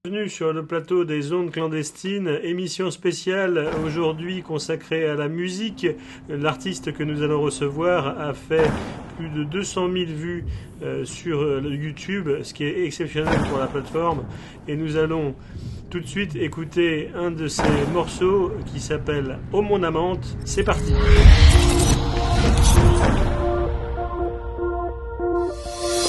Bienvenue sur le plateau des ondes clandestines, émission spéciale aujourd'hui consacrée à la musique. L'artiste que nous allons recevoir a fait plus de 200 000 vues sur YouTube, ce qui est exceptionnel pour la plateforme. Et nous allons tout de suite écouter un de ses morceaux qui s'appelle Oh mon amante. C'est parti.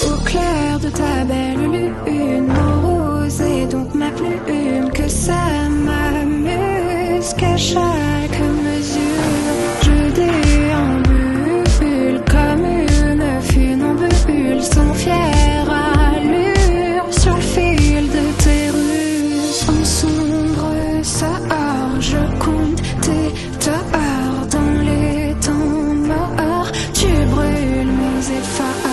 Au clair de ta belle lune, rose et donc ma plume, que ça m'amuse qu'à chaque mesure je déambule comme une funambule sans fière allure sur le fil de tes ruses. En sombre sort, je compte tes torts dans les temps morts, tu brûles mes efforts.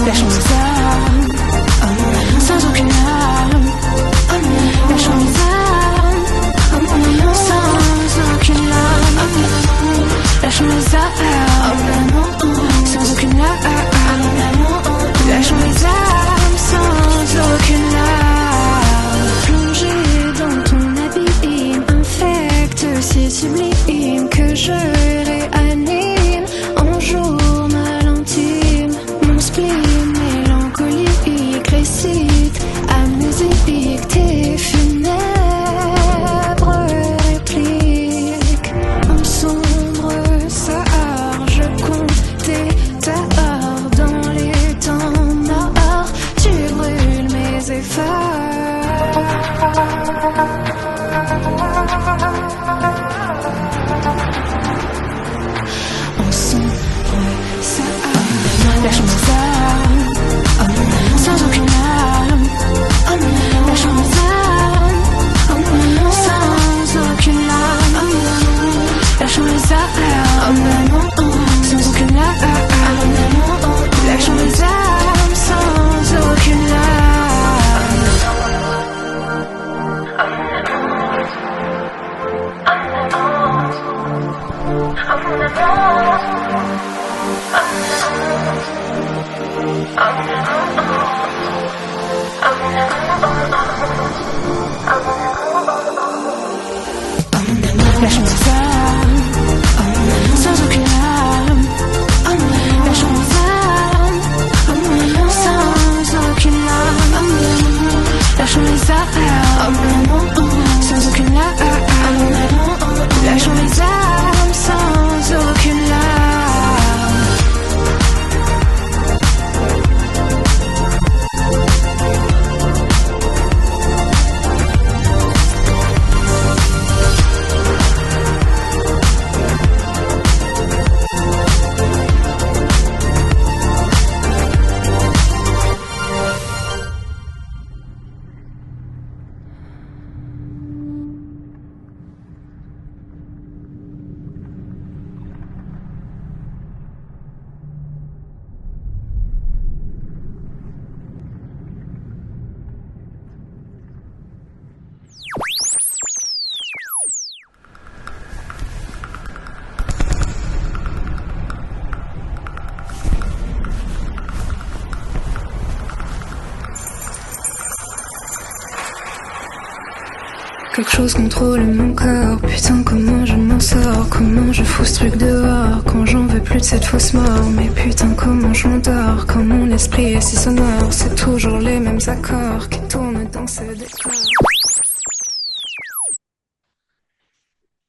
Lâchons les armes, sans aucune arme. Lâchons les armes, sans aucune larme. Lâchons les armes, sans aucune larme. Lâchons les armes, sans aucune larme. Plongé dans ton abîme infect si sublime que je réanime en journal intime. Mon spleen mélancolique récite à musique tes funèbres répliques. En sombre sort, je compte tes torts dans les temps morts, tu brûles mes efforts. En sombre sort, lâchons les armes, sans aucune arme. Lâchons les armes, sans aucune larme. Lâchons les armes, sans aucune larme. Lâchons les armes, sans aucune Lâchons les armes, sans aucune larme. Lâchons les armes, sans aucune larme. Lâchons les armes, sans aucune larme. Lâchons les armes, sans aucune larme. Quelque chose contrôle mon corps, putain comment je m'en sors, comment je fous ce truc dehors, quand j'en veux plus de cette fausse mort, mais putain comment je m'endors, quand mon esprit est si sonore, c'est toujours les mêmes accords qui tournent dans ce décor.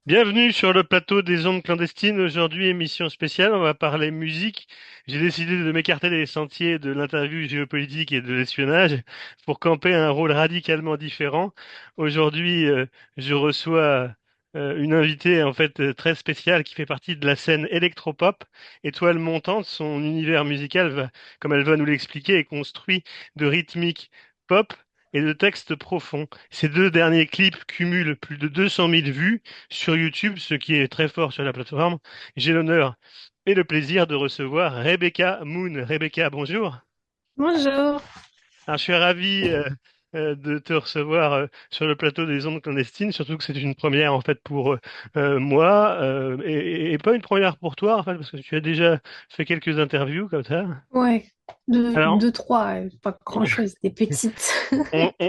Bienvenue sur le plateau des ondes clandestines. Aujourd'hui, émission spéciale, on va parler musique. J'ai décidé de m'écarter des sentiers de l'interview géopolitique et de l'espionnage pour camper un rôle radicalement différent. Aujourd'hui, je reçois une invitée en fait très spéciale qui fait partie de la scène électropop. Étoile montante, son univers musical, comme elle va nous l'expliquer, est construit de rythmique pop et de textes profonds. Ces deux derniers clips cumulent plus de 200 000 vues sur YouTube, ce qui est très fort sur la plateforme. J'ai l'honneur et le plaisir de recevoir Rebecca Moon. Rebecca, bonjour. Bonjour. Alors, je suis ravi de te recevoir sur le plateau des ondes clandestines, surtout que c'est une première en fait pour moi et pas une première pour toi en fait parce que tu as déjà fait quelques interviews comme ça. Ouais. Alors, Deux, trois, pas grand-chose, des petites.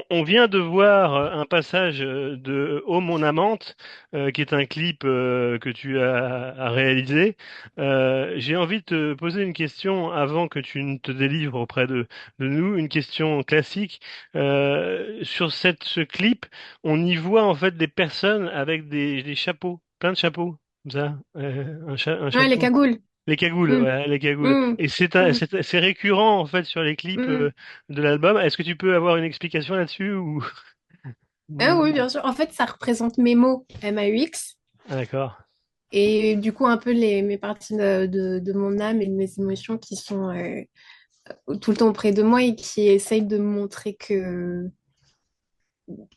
on vient de voir un passage de Oh mon amante, qui est un clip que tu as réalisé. J'ai envie de te poser une question avant que tu ne te délivres auprès de nous, une question classique. Sur ce clip, on y voit en fait des personnes avec des chapeaux, plein de chapeaux, comme ça, un Ouais, les chapeau. cagoules. Les cagoules, Mm, ouais, les cagoules. mm, Et mm, c'est récurrent en fait sur les clips mm. de l'album. Est-ce que tu peux avoir une explication là-dessus ou Ah oui, ou- bien sûr. En fait, ça représente mes mots, MAUX. Ah, d'accord. Et du coup, un peu mes parties de mon âme et de mes émotions qui sont tout le temps auprès de moi et qui essayent de me montrer que...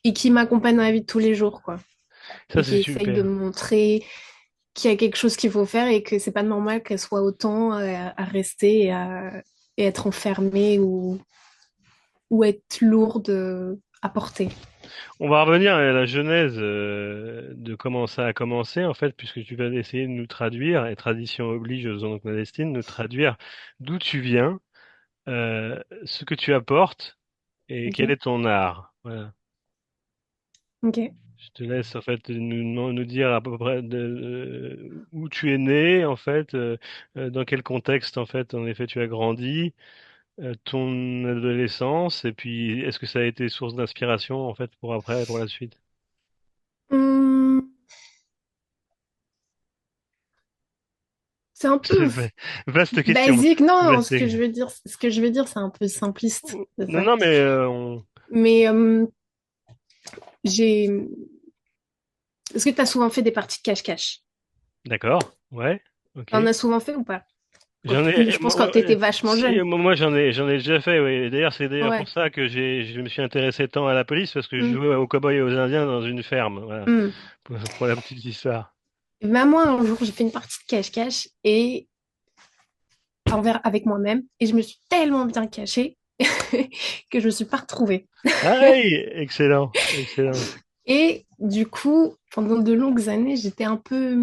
et qui m'accompagnent dans la vie de tous les jours, quoi. Ça Et c'est qui essayent de super. me montrer qu'il y a quelque chose qu'il faut faire et que c'est pas normal qu'elle soit autant à rester et être enfermée ou être lourde à porter. On va revenir à la genèse de comment ça a commencé en fait, puisque tu vas essayer de nous traduire, et tradition oblige aux ondes clandestines, nous traduire d'où tu viens, ce que tu apportes et Ok. quel est ton art. Voilà. Ok. Je te laisse en fait nous dire à peu près où tu es né en fait, dans quel contexte en fait en effet tu as grandi, ton adolescence et puis est-ce que ça a été source d'inspiration en fait pour après pour la suite? Hum, c'est un C'est peu vaste question. basique. Non, Vaste. ce que je veux dire, c'est un peu simpliste, c'est Non ça. non mais Mais j'ai. Est-ce que tu as souvent fait des parties de cache-cache? d'accord, ouais, ok. T'en as souvent fait ou pas? J'en ai, Je pense quand t'étais vachement si, jeune. moi j'en ai déjà fait, oui. Et d'ailleurs, c'est d'ailleurs pour Ouais. ça que je me suis intéressé tant à la police parce que je Hum, jouais aux cow-boys et aux Indiens dans une ferme, voilà, hum. pour la petite histoire. Ben moi, un jour, j'ai fait une partie de cache-cache et avec moi-même et je me suis tellement bien cachée que je ne me suis pas retrouvée. Ah oui, excellent, excellent. Et du coup, pendant de longues années, j'étais un peu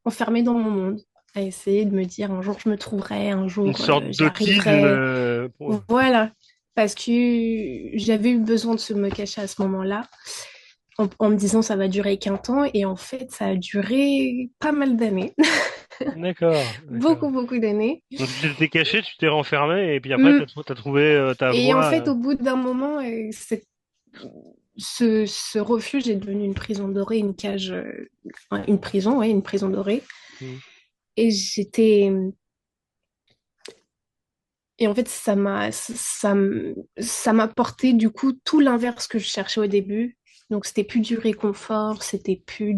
enfermée dans mon monde, à essayer de me dire un jour je me trouverai, un Une jour sorte j'y d'autisme. arriverai. Voilà, parce que j'avais eu besoin de se me cacher à ce moment-là, en me disant ça va durer qu'un temps, et en fait ça a duré pas mal d'années, D'accord, d'accord. beaucoup, beaucoup d'années. Donc tu t'étais caché, tu t'es renfermé et puis après Mm. t'as trouvé ta Et en voie. fait, au bout d'un moment, ce refuge est devenu une prison dorée, une cage, une prison, ouais, une prison dorée. Hmm. Et j'étais. Et en fait, ça m'a porté du coup tout l'inverse que je cherchais au début. Donc, c'était plus du réconfort, c'était plus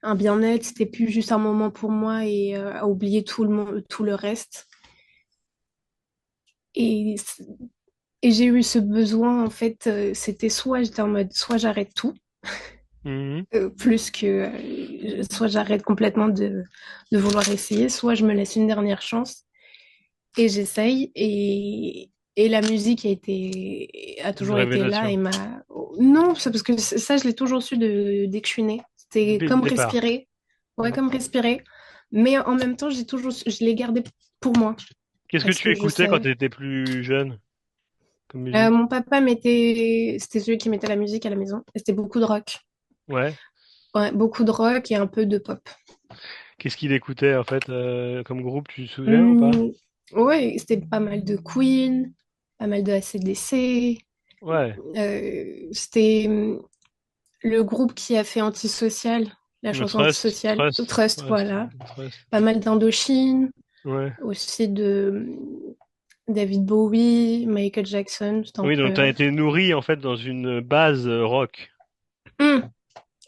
un bien-être, c'était plus juste un moment pour moi et à oublier tout le reste. Et, et j'ai eu ce besoin, en fait, c'était soit j'étais en mode, soit j'arrête tout, Mhm. plus que soit j'arrête complètement de vouloir essayer, soit je me laisse une dernière chance et j'essaye. Et la musique a Une toujours été là révélation. et m'a... Non, c'est parce que ça, je l'ai toujours su dès que je suis née. C'était Dès le comme départ. respirer. Ouais, comme D'accord. respirer. Mais en même temps, je l'ai gardé pour moi. Qu'est-ce que Parce tu que je écoutais quand sais. tu étais plus jeune comme musique? Mon papa c'était celui qui mettait la musique à la maison. Et c'était beaucoup de rock. Ouais. Ouais, beaucoup de rock et un peu de pop. Qu'est-ce qu'il écoutait en fait comme groupe, tu te souviens ou pas? Hum, ouais, c'était pas mal de Queen, pas mal de AC/DC. Ouais. C'était le groupe qui a fait Antisocial, la Le chanson Trust, Antisocial, Trust, Trust, ouais, voilà. Trust. Pas mal d'Indochine, Ouais. aussi de David Bowie, Michael Jackson, c'était un Oui, donc tu as peu... été nourri en fait dans une base rock. Hum,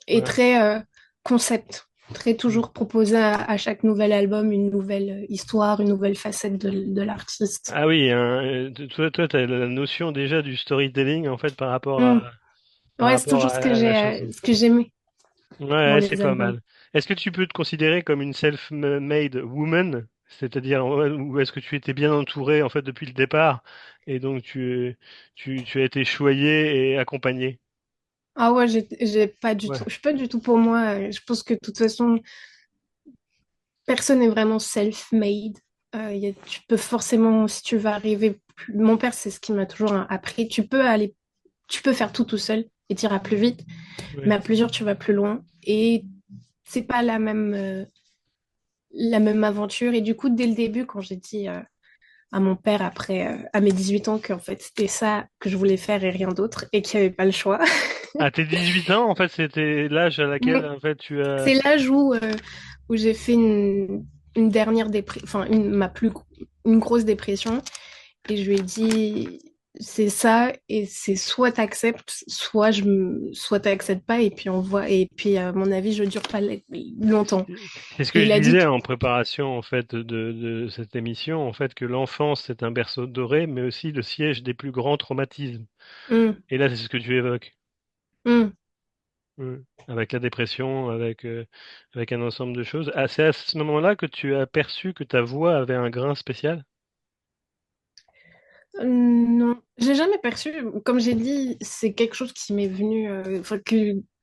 et Ouais. très concept, très Mm. toujours proposé à chaque nouvel album une nouvelle histoire, une nouvelle facette de l'artiste. Ah oui, hein, toi, tu as la notion déjà du storytelling en fait Hum. par Ouais, c'est rapport toujours à la chanson. ce que j'aimais dans Ouais, c'est les pas albums. mal. Est-ce que tu peux te considérer comme une self-made woman? C'est-à-dire, ou est-ce que tu étais bien entourée en fait depuis le départ et donc tu as été choyée et accompagnée? Ah ouais, j'ai pas du tout, Ouais. je suis pas du tout pour moi. Je pense que de toute façon, personne n'est vraiment self-made. Tu peux forcément, si tu vas arriver mon père, c'est ce qui m'a toujours appris. Tu peux faire tout seul et tu iras plus vite, mais Ouais. à plusieurs, tu vas plus loin. Et c'est pas la même aventure. Et du coup, dès le début, quand j'ai dit à mon père, à mes 18 ans, qu'en fait, c'était ça que je voulais faire et rien d'autre, et qu'il n'y avait pas le choix. À tes 18 ans, en fait, c'était l'âge à laquelle, en fait, tu as... C'est l'âge où j'ai fait une dernière dépression, enfin, une grosse dépression. Et je lui ai dit, c'est ça, et c'est soit t'acceptes, soit t'acceptes pas, et puis on voit, et puis à mon avis, je dure pas longtemps. C'est ce que Et je il a dit, disais en préparation, en fait, de cette émission, en fait, que l'enfance, c'est un berceau doré, mais aussi le siège des plus grands traumatismes. hum, Et là, c'est ce que tu évoques. hum. Mm. Avec la dépression, avec un ensemble de choses. Ah, c'est à ce moment-là que tu as perçu que ta voix avait un grain spécial? Non, j'ai jamais perçu. Comme j'ai dit, c'est quelque chose qui m'est venu, enfin,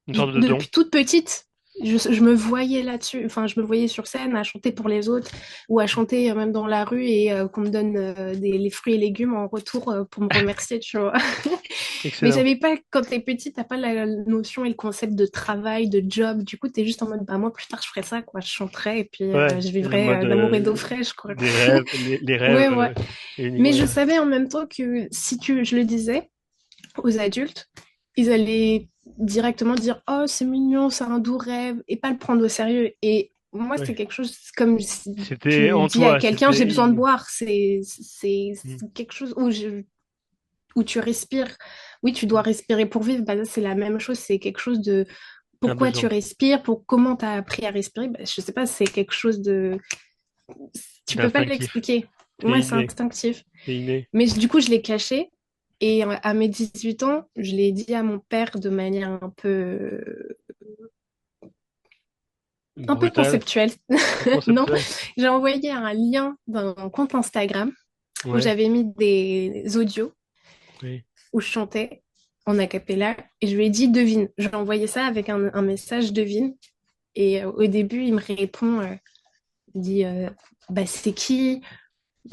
Une sorte de don? depuis toute petite. Je me voyais là-dessus, enfin, je me voyais sur scène à chanter pour les autres ou à chanter même dans la rue et qu'on me donne les fruits et légumes en retour pour me remercier, tu vois. Mais Excellent. j'avais pas, quand t'es petite, t'as pas la notion et le concept de travail, de job. Du coup, t'es juste en mode, bah, moi, plus tard, je ferais ça, quoi. Je chanterais et puis Ouais, je le vivrais mode d'amour et d'eau fraîche, quoi. des rêves, les rêves Ouais, ouais. Mais uniquement les je rêves. savais en même temps que si je le disais aux adultes, ils allaient directement dire, oh, c'est mignon, c'est un doux rêve, et pas le prendre au sérieux. Et moi, c'est Ouais. quelque chose comme si C'était tu en dis à toi, quelqu'un, c'était j'ai besoin de inné. boire. Mm. C'est quelque chose où tu respires. Oui, tu dois respirer pour vivre. Bah, là, c'est la même chose. C'est quelque chose de Un pourquoi tu besoin. respires, comment tu as appris à respirer. Bah, je sais pas, c'est quelque chose de. Tu peux pas D'instinctif. l'expliquer. C'est Moi, c'est inné. instinctif. C'est inné. Mais du coup, je l'ai caché. Et à mes 18 ans, je l'ai dit à mon père de manière un peu Brutal. conceptuelle. Non, Conceptuel. j'ai envoyé un lien d'un compte Instagram où Ouais. j'avais mis des audios Oui. où je chantais en a cappella et je lui ai dit devine. J'ai envoyé ça avec un message devine. Et au début, il me répond, il dit bah, c'est qui?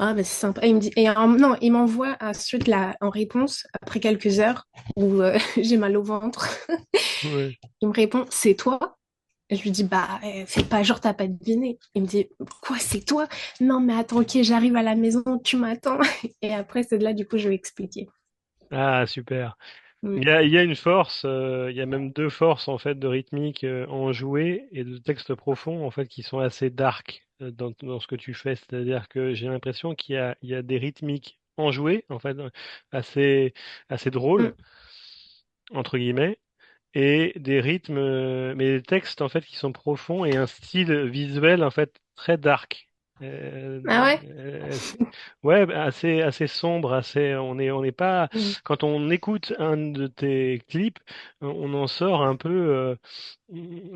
Ah, bah, c'est sympa. Et il me dit, non, il m'envoie ensuite en réponse, après quelques heures où j'ai mal au ventre, Ouais. il me répond, c'est toi? Et je lui dis, bah, fais pas genre, t'as pas deviné. Il me dit, quoi, c'est toi? Non, mais attends, ok, j'arrive à la maison, tu m'attends. Et après, c'est de là, du coup, je vais expliquer. Ah, super. Mm. Il y a une force, il y a même deux forces en fait de rythmique enjouée et de texte profond en fait qui sont assez dark dans ce que tu fais. C'est-à-dire que j'ai l'impression il y a des rythmiques enjouées en fait assez assez drôles Mm. entre guillemets et des rythmes mais des textes en fait qui sont profonds et un style visuel en fait très dark. Euh, Ah ouais? ouais, bah, assez assez sombre, assez on n'est pas Mm. quand on écoute un de tes clips, on en sort un peu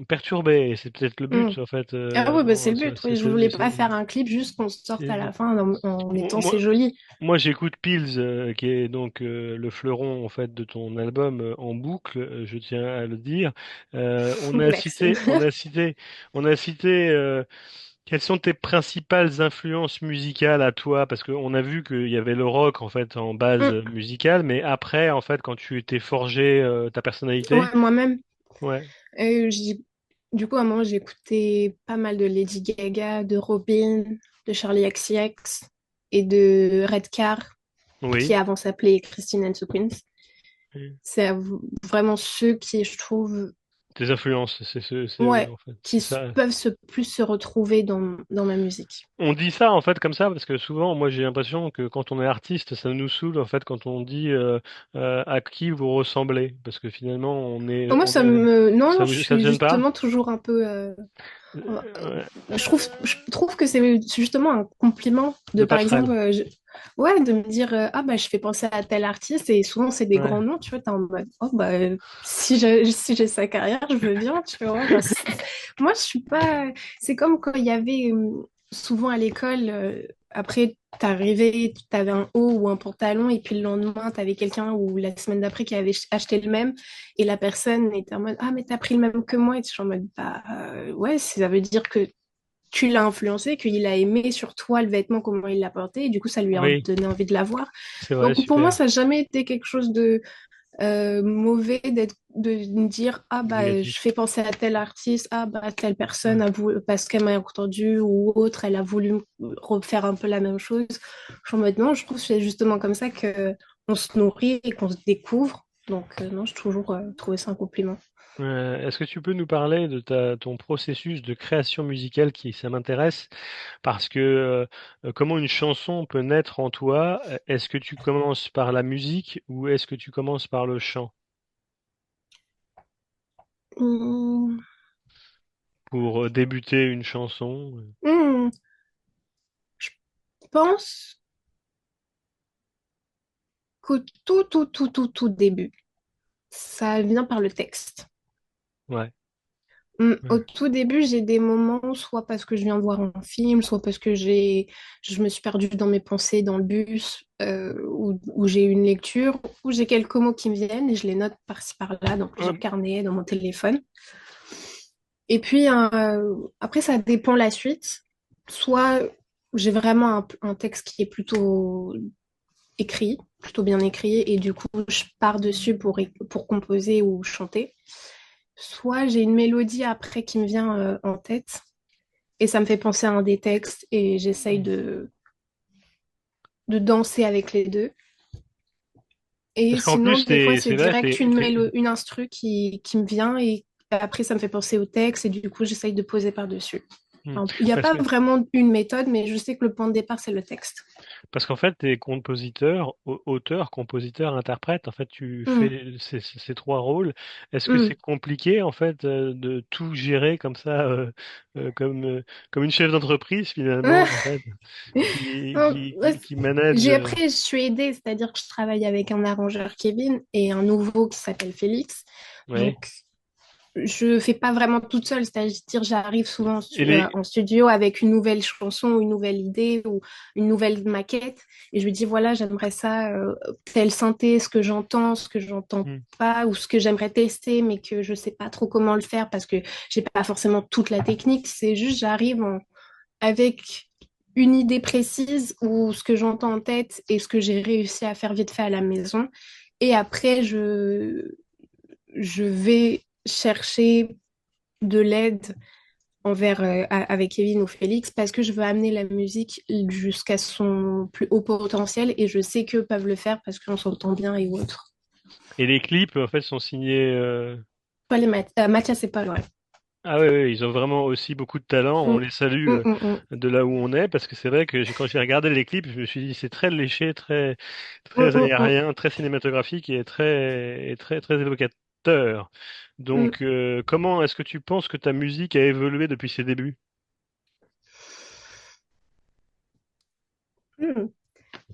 perturbé. C'est peut-être le Mm. but en fait. Ah ouais, bah, c'est le but. Oui, je voulais pas faire C'est- un clip juste qu'on sorte à la fin en étant c'est moi, joli. moi, j'écoute Pills, qui est donc le fleuron en fait de ton album en boucle. Je tiens à le dire. Merci. On a cité. Quelles sont tes principales influences musicales à toi? Parce qu'on a vu qu'il y avait le rock en fait en base Mm. musicale, mais après en fait quand tu t'es forgé ta personnalité, Ouais, moi-même. ouais, Euh, j'ai- du coup, à un moment, j'ai écouté pas mal de Lady Gaga, de Robin, de Charlie XCX et de Redcar, qui oui, avant s'appelait Christine and the Queens. C'est vraiment ceux qui, je trouve, tes influences, c'est eux ouais, en fait, qui c'est ça. peuvent plus se retrouver dans ma musique. On dit ça en fait comme ça parce que souvent, moi j'ai l'impression que quand on est artiste, ça nous saoule en fait quand on dit à qui vous ressemblez, parce que finalement Moi, non, non, je ça te suis gêne pas? justement toujours un peu. Ouais, Je trouve que c'est justement un compliment de de, par exemple, passerelle. ouais, de me dire, ah bah, je fais penser à tel artiste et souvent c'est des grands Ouais. noms, tu vois, t'es en mode, oh bah, si j'ai sa carrière, je veux bien, tu vois. Genre, moi, je suis pas. C'est comme quand il y avait souvent à l'école, après, t'arrivais, t'avais un haut ou un pantalon et puis le lendemain, t'avais quelqu'un ou la semaine d'après qui avait acheté le même et la personne était en mode, ah, mais t'as pris le même que moi et tu es en mode, bah, ouais, ça veut dire que tu l'as influencé, qu'il a aimé sur toi le vêtement, comment il l'a porté, et du coup, ça lui a Oui, donné envie de l'avoir. c'est vrai, Donc, pour moi, super. ça n'a jamais été quelque chose de mauvais de me dire, ah bah, je Négatif. fais penser à tel artiste, ah bah, telle personne a voulu, parce qu'elle m'a entendu, ou autre, elle a voulu refaire un peu la même chose. Je suis en mode, non, je trouve que c'est justement comme ça que on se nourrit et qu'on se découvre. Donc, non, j'ai toujours trouvé ça un compliment. Est-ce que tu peux nous parler de ton processus de création musicale qui, ça m'intéresse parce que comment une chanson peut naître en toi? Est-ce que tu commences par la musique ou est-ce que tu commences par le chant Hum, pour débuter une chanson? hum, je pense qu'au tout début, ça vient par le texte. Ouais, Au ouais. tout début, j'ai des moments, soit parce que je viens de voir un film, soit parce que je me suis perdue dans mes pensées dans le bus, ou j'ai eu une lecture, ou j'ai quelques mots qui me viennent et je les note par-ci par-là dans plusieurs Hum, carnets, dans mon téléphone. Et puis après, ça dépend la suite. Soit j'ai vraiment un texte qui est plutôt écrit, plutôt bien écrit, et du coup, je pars dessus pour composer ou chanter. Soit j'ai une mélodie après qui me vient en tête et ça me fait penser à un des textes et j'essaye de danser avec les deux. Et Parce qu'en plus, sinon, des fois, c'est c'est vrai, direct une instru qui me vient et après, ça me fait penser au texte et du coup, j'essaye de poser par-dessus. hum, Alors, il n'y a parce pas que vraiment une méthode, mais je sais que le point de départ, c'est le texte. Parce qu'en fait, t'es compositeur, auteur, compositeur, interprète. En fait, tu Mm, fais ces trois rôles. Est-ce que c'est mm. compliqué, en fait, de tout gérer comme ça, comme une chef d'entreprise, finalement, en fait, Non, ouais, qui manage. après, je suis aidée, c'est-à-dire que je travaille avec un arrangeur Kevin et un nouveau qui s'appelle Félix. Ouais. Donc, je fais pas vraiment toute seule, c'est-à-dire j'arrive souvent Et les, en studio avec une nouvelle chanson, une nouvelle idée ou une nouvelle maquette et je lui dis voilà, j'aimerais ça, telle synthé, ce que j'entends Hmm. pas ou ce que j'aimerais tester mais que je sais pas trop comment le faire parce que j'ai pas forcément toute la technique, c'est juste avec une idée précise ou ce que j'entends en tête et ce que j'ai réussi à faire vite fait à la maison et après je vais chercher de l'aide avec Kevin ou Félix parce que je veux amener la musique jusqu'à son plus haut potentiel et je sais qu'eux peuvent le faire parce qu'on s'entend bien et autres. et les clips, en fait, sont signés. Pas Mathias et Paul, ouais. Ah ouais, ouais, ils ont vraiment aussi beaucoup de talent. On Mm, les salue mm, mm, mm, de là où on est parce que c'est vrai que quand j'ai regardé les clips, je me suis dit c'est très léché, mm, très mm, mm, aérien, très cinématographique et très évocateur. mm, Donc, comment est-ce que tu penses que ta musique a évolué depuis ses débuts? mm.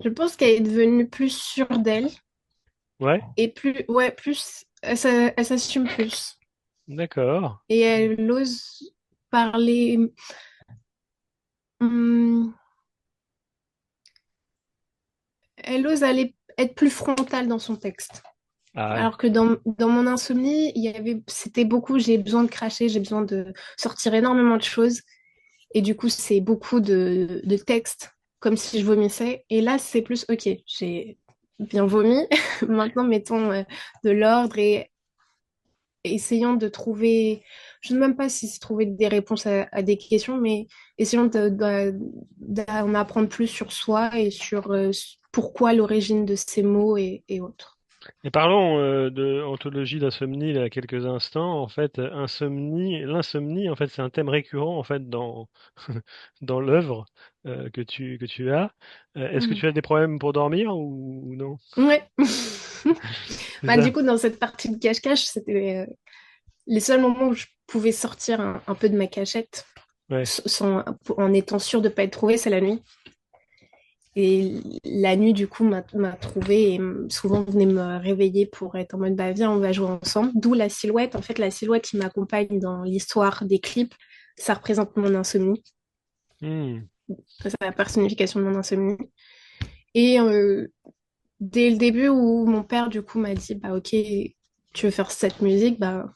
Je pense qu'elle est devenue plus sûre d'elle Ouais, et plus, elle s'assume plus. d'accord. Et elle ose parler, hum, elle ose aller être plus frontale dans son texte. Ah ouais. Alors que dans mon insomnie, c'était beaucoup, j'ai besoin de cracher, j'ai besoin de sortir énormément de choses. Et du coup, c'est beaucoup de textes, comme si je vomissais. Et là, c'est plus, ok, j'ai bien vomi. Maintenant, mettons de l'ordre et essayons de trouver, je ne sais même pas si c'est trouver des réponses à des questions, mais essayons d'en apprendre plus sur soi et sur pourquoi l'origine de ces mots et autres. Et parlons de anthologie d'insomnie là, quelques instants. En fait, l'insomnie, en fait, c'est un thème récurrent en fait dans dans l'œuvre que tu as. Est-ce que Mhm. tu as des problèmes pour dormir ou non? Ouais. C'est Bah, du ça? coup, dans cette partie de cache-cache, c'était les seuls moments où je pouvais sortir un peu de ma cachette Ouais. en étant sûre de ne pas être trouvée, c'est la nuit. Et la nuit, du coup, m'a trouvée et souvent venait me réveiller pour être en mode, bah viens, on va jouer ensemble. D'où la silhouette. En fait, la silhouette qui m'accompagne dans l'histoire des clips, ça représente mon insomnie. Hmm. C'est la personnification de mon insomnie. Et dès le début où mon père, du coup, m'a dit, bah ok, tu veux faire cette musique, bah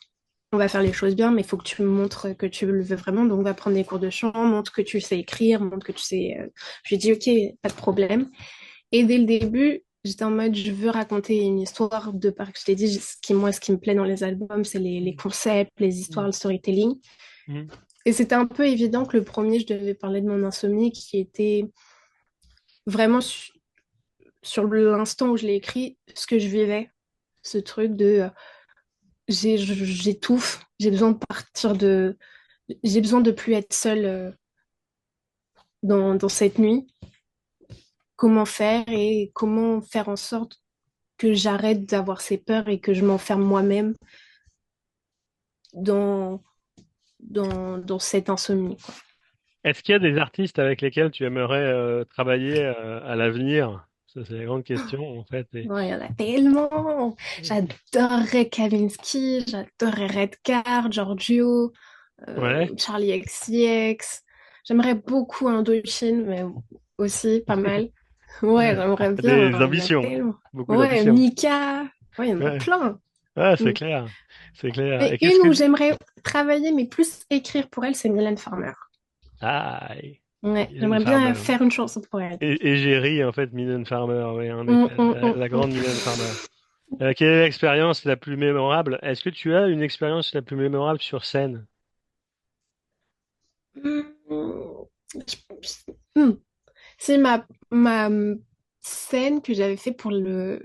on va faire les choses bien, mais il faut que tu me montres que tu le veux vraiment. Donc, on va prendre des cours de chant, montre que tu sais écrire, montre que tu sais. Je lui ai dit, OK, pas de problème. Et dès le début, j'étais en mode, je veux raconter une histoire de par que je t'ai dit, ce qui me plaît dans les albums, c'est les concepts, les histoires, le storytelling. Mhm. Et c'était un peu évident que le premier, je devais parler de mon insomnie qui était vraiment sur l'instant où je l'ai écrit, ce que je vivais. Ce truc de j'étouffe, j'ai besoin de partir de. J'ai besoin de plus être seule dans cette nuit. Comment faire et comment faire en sorte que j'arrête d'avoir ces peurs et que je m'enferme moi-même dans, dans cette insomnie, quoi. Est-ce qu'il y a des artistes avec lesquels tu aimerais travailler à l'avenir? Ça, c'est la grande question, en fait. Ouais, il y en a tellement. J'adorerais Kavinsky, j'adorerais Redcar, Giorgio, Ouais, Charlie XCX. J'aimerais beaucoup Indochine, mais aussi pas mal. Ouais, ouais. j'aimerais bien. Des Il y en a ambitions, tellement. beaucoup Ouais, d'ambitions. Mika. Ouais, il y en a Ouais, plein. ah, c'est Mm. clair, c'est clair. Et Et qu'est-ce une que... où j'aimerais travailler, mais plus écrire pour elle, c'est Mylène Farmer. Ah, Ouais, Mylène j'aimerais bien Farmer. faire une chanson pour elle. Et j'ai ri, en fait, Mylène Farmer, oui, en Mm, effet, mm, mm, la mm. grande Mylène Farmer. Quelle est l'expérience la plus mémorable? Est-ce que tu as une expérience la plus mémorable sur scène? Mm, mm. C'est ma scène que j'avais fait pour la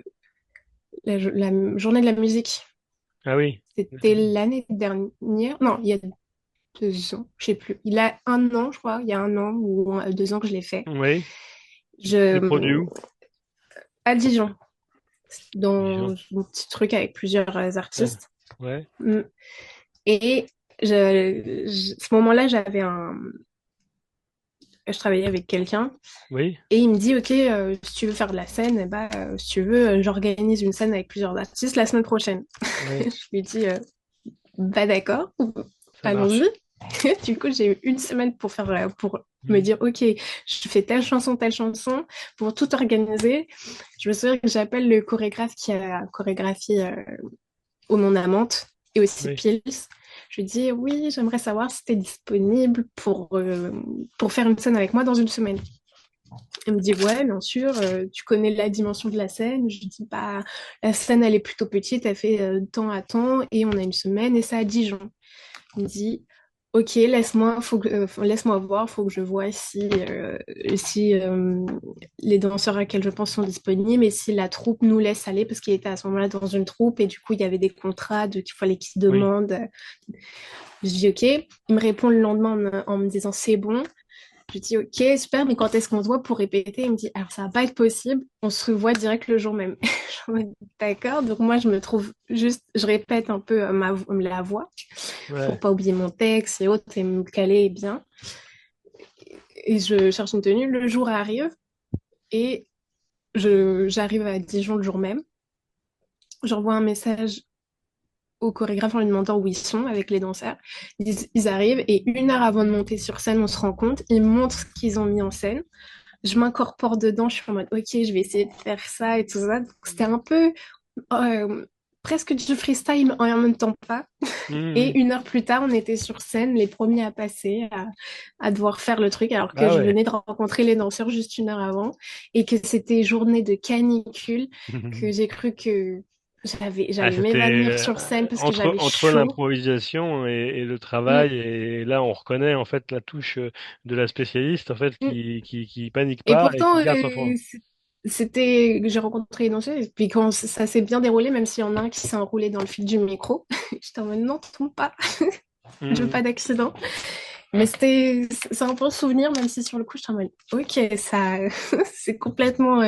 journée de la musique. Ah oui. C'était l'année dernière. Non, il y a 2 ans, je sais plus. Il a un an, je crois. Il y a un an ou 2 ans que je l'ai fait. Oui. C'est produit Je, où? à Dijon, dans Dijon. un petit truc avec plusieurs Ouais. artistes. Ouais. Mm. Et ce moment-là, je travaillais avec quelqu'un Oui. et il me dit, OK, si tu veux faire de la scène, eh ben, si tu veux, j'organise une scène avec plusieurs artistes la semaine prochaine. Oui. Je lui dis, bah d'accord, Ça allons-y. marche. Du coup, j'ai eu une semaine pour me Mhm. dire, OK, je fais telle chanson, pour tout organiser. Je me souviens que j'appelle le chorégraphe qui a chorégraphié Au Mon Amante et aussi Oui. Pils. Je lui dis, oui, j'aimerais savoir si tu es disponible pour faire une scène avec moi dans une semaine. Il me dit, ouais, bien sûr, tu connais la dimension de la scène. Je lui dis, bah, la scène, elle est plutôt petite, elle fait temps à temps, et on a une semaine, et c'est à Dijon. Il me dit, ok, laisse-moi voir, faut que je vois si les danseurs auxquels je pense sont disponibles et si la troupe nous laisse aller, parce qu'il était à ce moment-là dans une troupe, et du coup, il y avait des contrats qu'il fallait qu'il Oui. demande. Je dis, ok. Il me répond le lendemain en me disant, c'est bon. Je dis, ok, super, mais quand est-ce qu'on se voit pour répéter? Il me dit, alors ça va pas être possible, on se voit direct le jour même. Je me dis, d'accord, donc moi je me trouve juste, je répète un peu la voix pour Ouais. pas oublier mon texte et autres et me caler bien. Et je cherche une tenue, le jour arrive et j'arrive à Dijon le jour même. J'envoie un message au chorégraphe en lui demandant où ils sont avec les danseurs. Ils arrivent et 1 heure avant de monter sur scène, on se rend compte, ils montrent ce qu'ils ont mis en scène. Je m'incorpore dedans, je suis en mode ok, je vais essayer de faire ça et tout ça. Donc, c'était un peu euh, presque du freestyle en même temps pas. Mhm. Et 1 heure plus tard, on était sur scène, les premiers à passer, à devoir faire le truc, alors que Ah je ouais. venais de rencontrer les danseurs juste 1 heure avant, et que c'était journée de canicule, que j'ai cru que Ah, j'allais c'était m'évanouir sur scène parce que j'avais entre chaud. l'improvisation et le Mm, travail, et là on reconnaît en fait la touche de la spécialiste en fait mm. qui panique Et pas et pourtant, qui garde son fond. j'ai rencontré les danseurs, et puis quand ça s'est bien déroulé, même s'il y en a un qui s'est enroulé dans le fil du micro, j'étais en mode non, tombe pas, je veux Mhm. pas d'accident. Mais c'est un bon souvenir, même si sur le coup, je suis en mode ok, ça, c'est complètement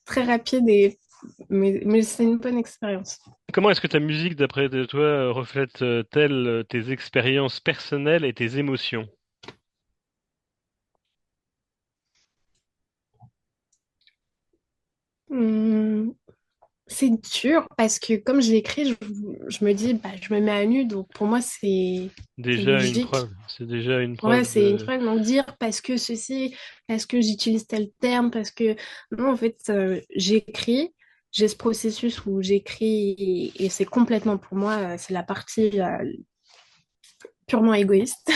très rapide, mais c'est une bonne expérience. Comment est-ce que ta musique, d'après toi, reflète-t-elle tes expériences personnelles et tes émotions? Hum, c'est dur parce que comme je l'écris, je me dis, bah, je me mets à nu, donc pour moi, c'est Déjà une logique. preuve. C'est déjà une Ouais, preuve c'est une de. fois donc dire parce que ceci, parce que j'utilise tel terme, parce que non, en fait, j'écris. j'ai ce processus où j'écris et c'est complètement pour moi, c'est la partie purement égoïste,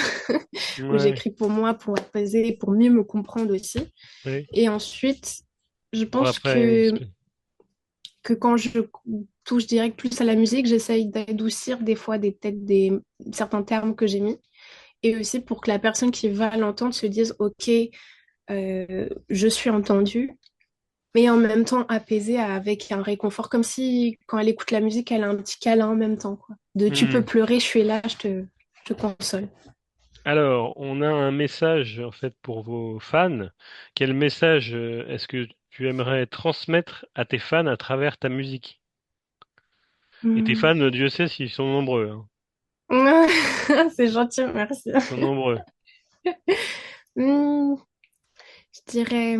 où Ouais. j'écris pour moi, pour m'apaiser, pour mieux me comprendre aussi. Oui. Et ensuite, je Bon, pense après, que quand je touche direct plus à la musique, j'essaye d'adoucir des fois peut-être certains termes que j'ai mis. Et aussi pour que la personne qui va l'entendre se dise, OK, je suis entendue, mais en même temps apaisée avec un réconfort, comme si quand elle écoute la musique, elle a un petit câlin en même temps, quoi. De tu peux hmm. pleurer, je suis là, je te console. Alors, on a un message en fait pour vos fans. Quel message est-ce que tu aimerais transmettre à tes fans à travers ta musique? Et tes Hmm. fans, Dieu sait s'ils sont nombreux, hein. C'est gentil, merci. Ils sont nombreux. Hmm, je dirais,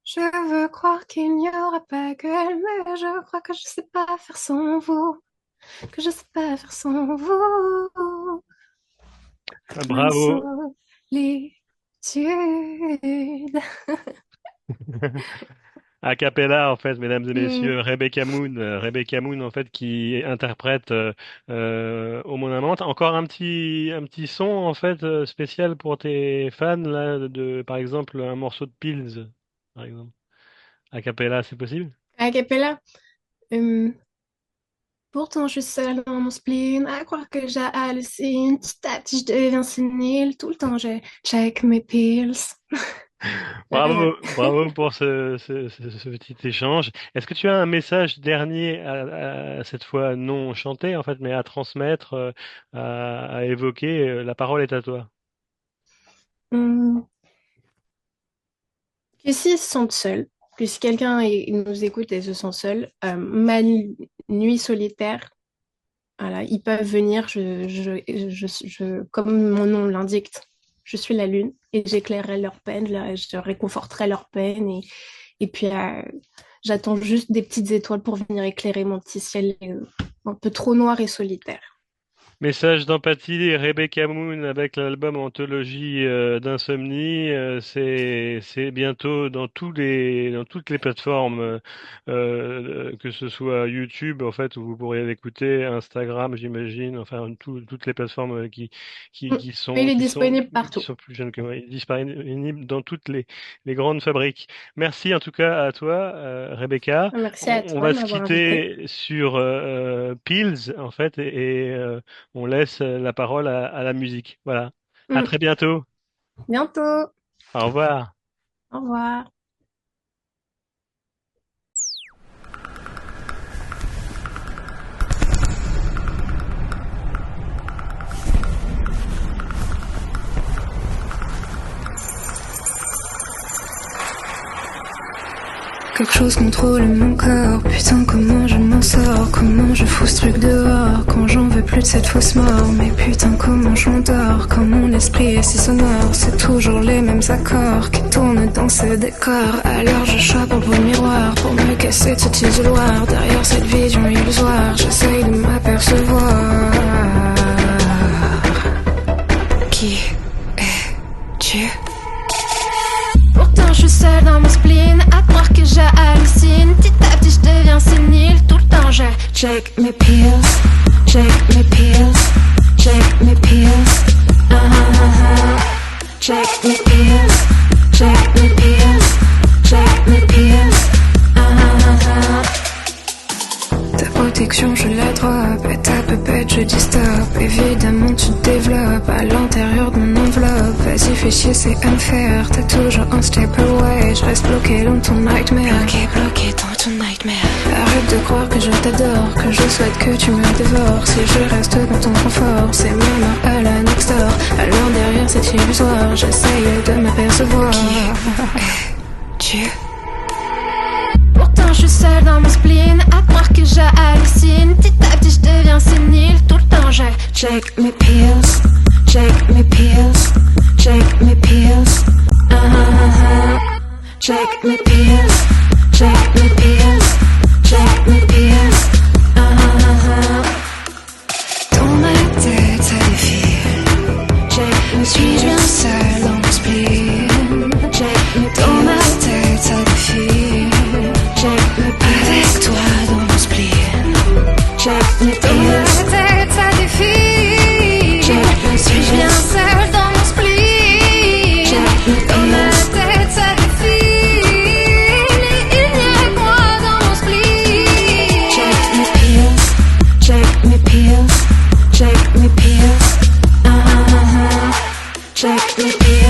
je veux croire qu'il n'y aura pas que elle, mais je crois que je sais pas faire sans vous, que je sais pas faire sans vous. Ah, Une bravo. solitude. A cappella, en fait, mesdames et Hmm. messieurs, Rebecca Moon, en fait, qui interprète Ô mon amante. Encore un petit son, en fait, spécial pour tes fans, là, par exemple, un morceau de Pills, par exemple. A cappella, c'est possible? A cappella. Hmm. Pourtant, je suis seule dans mon spleen, à croire que j'hallucine. Petit à petit, je deviens sénile. Tout le temps, je check mes pills. Voilà. Bravo, bravo pour ce petit échange. Est-ce que tu as un message dernier, cette fois non chanté, en fait, mais à transmettre, à évoquer? La parole est à toi. Hmm. Que s'ils se sentent seuls, que si quelqu'un nous écoute et se sent seul, nuit solitaire, voilà, ils peuvent venir, comme mon nom l'indique, je suis la lune et j'éclairerai leur peine, je réconforterai leur peine et puis j'attends juste des petites étoiles pour venir éclairer mon petit ciel un peu trop noir et solitaire. Message d'empathie, Rebecca Moon avec l'album Anthologie d'insomnie, c'est bientôt dans toutes les plateformes, que ce soit YouTube en fait où vous pourrez l'écouter, Instagram j'imagine, enfin toutes les plateformes Mm. Il est disponible qui partout. sont plus jeunes que moi, il est disponible dans toutes les grandes fabriques. Merci en tout cas à toi, Rebecca. Merci à On toi va de se m'avoir invité. quitter sur Pills en fait et on laisse la parole à la musique. Voilà. À Mm. très bientôt. Bientôt. Au revoir. Au revoir. Quelque chose contrôle mon corps, putain comment je m'en sors, comment je fous ce truc dehors, quand j'en veux plus de cette fausse mort, mais putain comment je m'endors, quand mon esprit est si sonore, c'est toujours les mêmes accords qui tournent dans ce décor, alors je chope un beau miroir pour me casser de cet isoloir, derrière cette vision illusoire, j'essaye de m'apercevoir. Qui es-tu? Pourtant je suis seule dans mon spleen, à croire que j'hallucine. Petit à petit je deviens sénile, tout le temps je check mes pills, check mes pills, check mes pills, check mes pills, check mes pills, check mes pills, Ta protection je la drop et ta pépette je dis stop. Évidemment tu te développes à l'intérieur de mon enveloppe. Vas-y fais chier c'est unfair. T'as toujours un step away. Je reste bloqué dans ton nightmare. Bloqué dans ton nightmare. Arrête de croire que je t'adore, que je souhaite que tu me dévores. Si je reste dans ton confort, c'est ma mort à la next door. Alors derrière cet illusoire, j'essaye de m'apercevoir. Qui es-tu? Pourtant je suis seule dans mon spleen, à croire que j'hallucine. Petit à petit je deviens sénile, tout le temps je check mes pills, check mes pills, check mes pills, check mes pills, check mes pills, check mes pills, Dans ma tête ça défile. check mes Suis-je bien pills, seule dans mon spleen? check mes Dans ma pills, tête ça défile. check mes pills. mes Dans ma pills. tête, ça défile. Suis-je bien seule dans mon spleen? Dans ma tête, ça défile. Et il n'y a que moi dans mon spleen. Check mes pills. Check mes pills. Check mes pills. Check mes pills.